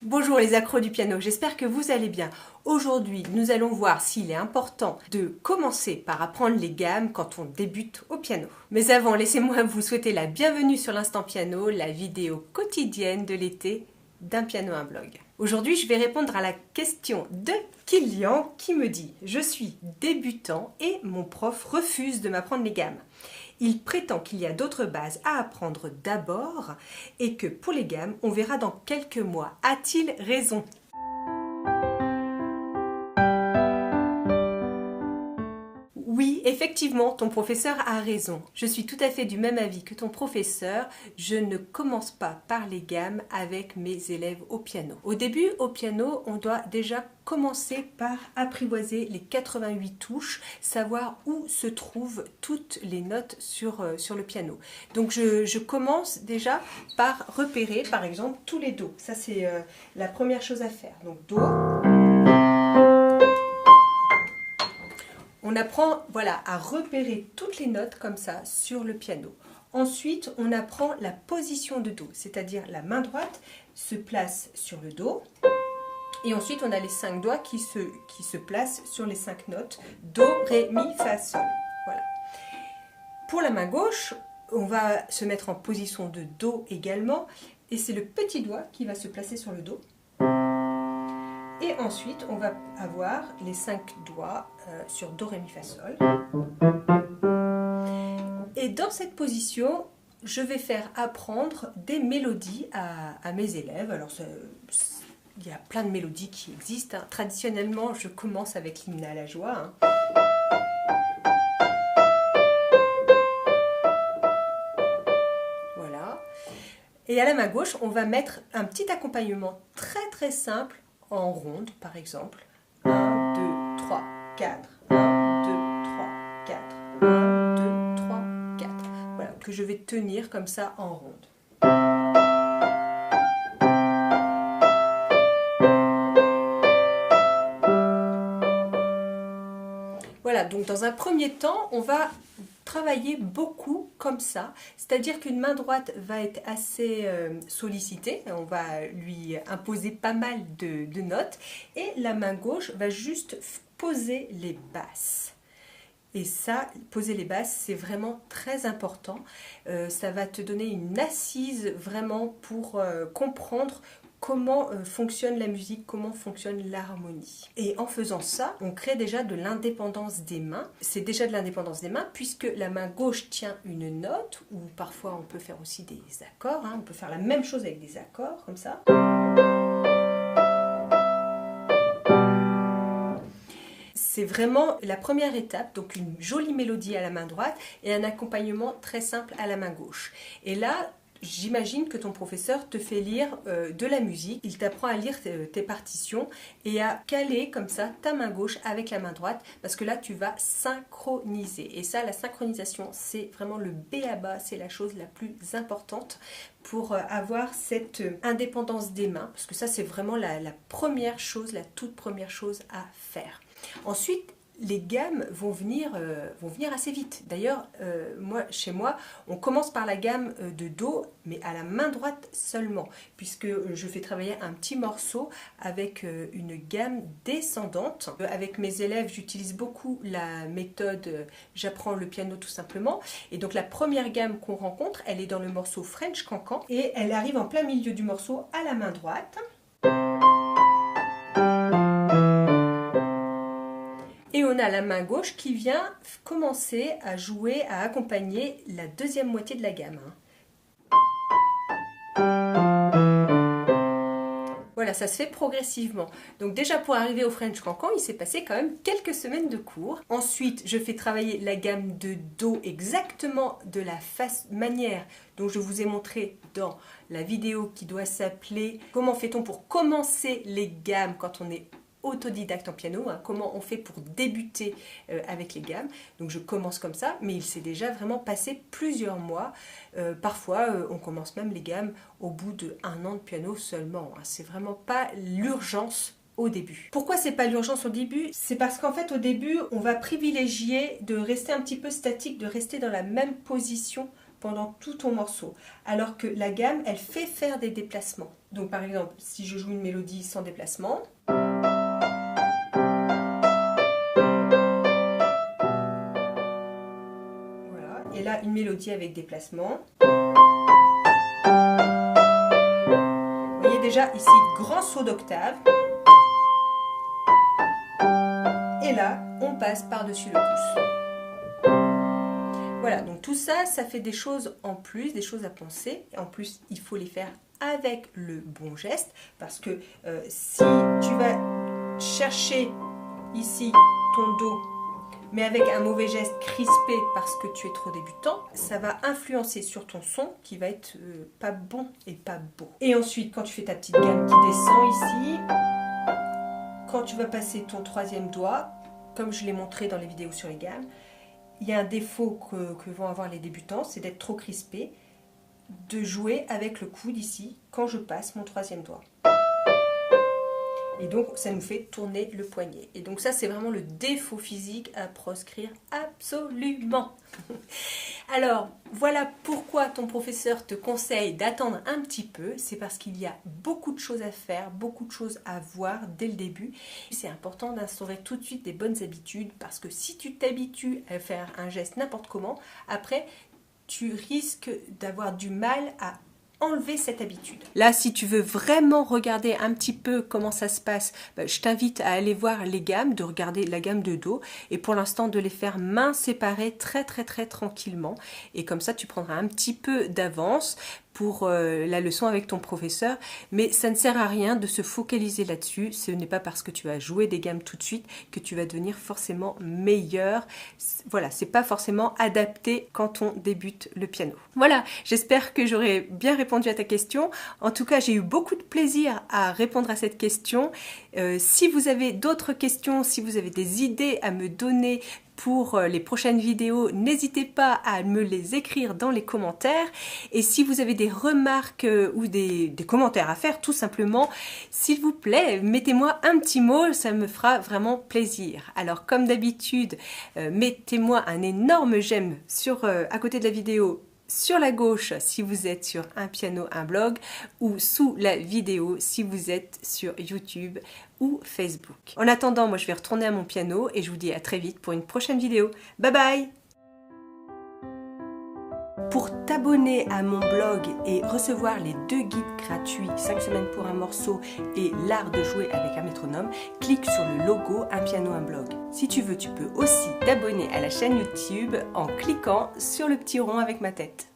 Bonjour les accros du piano, j'espère que vous allez bien. Aujourd'hui, nous allons voir s'il est important de commencer par apprendre les gammes quand on débute au piano. Mais avant, laissez-moi vous souhaiter la bienvenue sur l'Instant Piano, la vidéo quotidienne de l'été d'un piano, un blog. Aujourd'hui, je vais répondre à la question de Kylian qui me dit « Je suis débutant et mon prof refuse de m'apprendre les gammes. Il prétend qu'il y a d'autres bases à apprendre d'abord et que pour les gammes, on verra dans quelques mois. A-t-il raison ? » Oui, effectivement, ton professeur a raison. Je suis tout à fait du même avis que ton professeur. Je ne commence pas par les gammes avec mes élèves au piano. Au début, au piano, on doit déjà commencer par apprivoiser les 88 touches, savoir où se trouvent toutes les notes sur le piano. Donc je commence déjà par repérer, par exemple, tous les Do. Ça, c'est la première chose à faire. Donc Do. On apprend à repérer toutes les notes comme ça sur le piano. Ensuite, on apprend la position de Do, c'est-à-dire la main droite se place sur le Do. Et ensuite, on a les 5 doigts qui se placent sur les 5 notes. Do, Ré, Mi, Fa, Sol. Voilà. Pour la main gauche, on va se mettre en position de Do également. Et c'est le petit doigt qui va se placer sur le Do. Et ensuite, on va avoir les 5 doigts sur Do, Ré, Mi, Fa, Sol. Et dans cette position, je vais faire apprendre des mélodies à mes élèves. Alors, il y a plein de mélodies qui existent. Traditionnellement, je commence avec l'hymne à la joie. Voilà. Et à la main gauche, on va mettre un petit accompagnement très simple en ronde, par exemple. 1, 2, 3, 4. 1, 2, 3, 4. 1, 2, 3, 4. Voilà, que je vais tenir comme ça en ronde. Voilà, donc dans un premier temps, on va travailler beaucoup comme ça, c'est-à-dire qu'une main droite va être assez sollicitée, on va lui imposer pas mal de notes, et la main gauche va juste poser les basses. Et ça, poser les basses, c'est vraiment très important. Ça va te donner une assise vraiment pour comprendre comment fonctionne la musique, comment fonctionne l'harmonie. Et en faisant ça, on crée déjà de l'indépendance des mains. C'est déjà de l'indépendance des mains puisque la main gauche tient une note, ou parfois on peut faire aussi des accords. On peut faire la même chose avec des accords, comme ça. C'est vraiment la première étape, donc une jolie mélodie à la main droite et un accompagnement très simple à la main gauche. Et là, j'imagine que ton professeur te fait lire de la musique, il t'apprend à lire tes partitions et à caler comme ça ta main gauche avec la main droite parce que là tu vas synchroniser. Et ça, la synchronisation, c'est vraiment le b.a.-ba, c'est la chose la plus importante pour avoir cette indépendance des mains, parce que ça c'est vraiment la première chose, la toute première chose à faire. Ensuite, les gammes vont venir assez vite. D'ailleurs, chez moi, on commence par la gamme de Do, mais à la main droite seulement, puisque je fais travailler un petit morceau avec une gamme descendante. Avec mes élèves, j'utilise beaucoup la méthode « J'apprends le piano tout simplement ». Et donc la première gamme qu'on rencontre, elle est dans le morceau French Cancan, et elle arrive en plein milieu du morceau à la main droite. Et on a la main gauche qui vient commencer à jouer, à accompagner la deuxième moitié de la gamme. Voilà, ça se fait progressivement. Donc déjà pour arriver au French Cancan, il s'est passé quand même quelques semaines de cours. Ensuite, je fais travailler la gamme de Do exactement de la manière dont je vous ai montré dans la vidéo qui doit s'appeler « Comment fait-on pour commencer les gammes quand on est autodidacte en piano, comment on fait pour débuter avec les gammes. » Donc je commence comme ça, mais il s'est déjà vraiment passé plusieurs mois. Parfois, on commence même les gammes au bout d'1 an de piano seulement. C'est vraiment pas l'urgence au début. Pourquoi c'est pas l'urgence au début? C'est parce qu'en fait au début, on va privilégier de rester un petit peu statique, de rester dans la même position pendant tout ton morceau. Alors que la gamme, elle fait faire des déplacements. Donc par exemple, si je joue une mélodie sans déplacement, voilà, et là une mélodie avec déplacement. Vous voyez déjà ici, grand saut d'octave. Et là, on passe par-dessus le pouce. Voilà, donc tout ça, ça fait des choses en plus, des choses à penser. Et en plus, il faut les faire avec le bon geste, parce que si tu vas chercher ici ton Do, mais avec un mauvais geste crispé parce que tu es trop débutant, ça va influencer sur ton son qui va être pas bon et pas beau. Et ensuite, quand tu fais ta petite gamme qui descend ici, quand tu vas passer ton troisième doigt, comme je l'ai montré dans les vidéos sur les gammes, il y a un défaut que vont avoir les débutants, c'est d'être trop crispé, de jouer avec le coude ici, quand je passe mon troisième doigt. Et donc, ça nous fait tourner le poignet. Et donc ça, c'est vraiment le défaut physique à proscrire absolument. Alors, voilà pourquoi ton professeur te conseille d'attendre un petit peu. C'est parce qu'il y a beaucoup de choses à faire, beaucoup de choses à voir dès le début. C'est important d'instaurer tout de suite des bonnes habitudes, parce que si tu t'habitues à faire un geste n'importe comment, après, tu risques d'avoir du mal à enlever cette habitude. Là, si tu veux vraiment regarder un petit peu comment ça se passe, je t'invite à aller voir les gammes, de regarder la gamme de Do, et pour l'instant de les faire mains séparées très tranquillement, et comme ça tu prendras un petit peu d'avance pour la leçon avec ton professeur, mais ça ne sert à rien de se focaliser là-dessus. Ce n'est pas parce que tu vas jouer des gammes tout de suite que tu vas devenir forcément meilleur. Voilà, c'est pas forcément adapté quand on débute le piano. Voilà, j'espère que j'aurai bien répondu à ta question. En tout cas, j'ai eu beaucoup de plaisir à répondre à cette question. Si vous avez d'autres questions, si vous avez des idées à me donner pour les prochaines vidéos, n'hésitez pas à me les écrire dans les commentaires. Et si vous avez des remarques ou des commentaires à faire, tout simplement, s'il vous plaît, mettez-moi un petit mot, ça me fera vraiment plaisir. Alors comme d'habitude, mettez-moi un énorme j'aime à côté de la vidéo, sur la gauche si vous êtes sur un piano, un blog, ou sous la vidéo si vous êtes sur YouTube ou Facebook. En attendant, moi je vais retourner à mon piano et je vous dis à très vite pour une prochaine vidéo. Bye bye! Pour t'abonner à mon blog et recevoir les 2 guides gratuits, 5 semaines pour un morceau et l'art de jouer avec un métronome, clique sur le logo Un piano, un blog. Si tu veux, tu peux aussi t'abonner à la chaîne YouTube en cliquant sur le petit rond avec ma tête.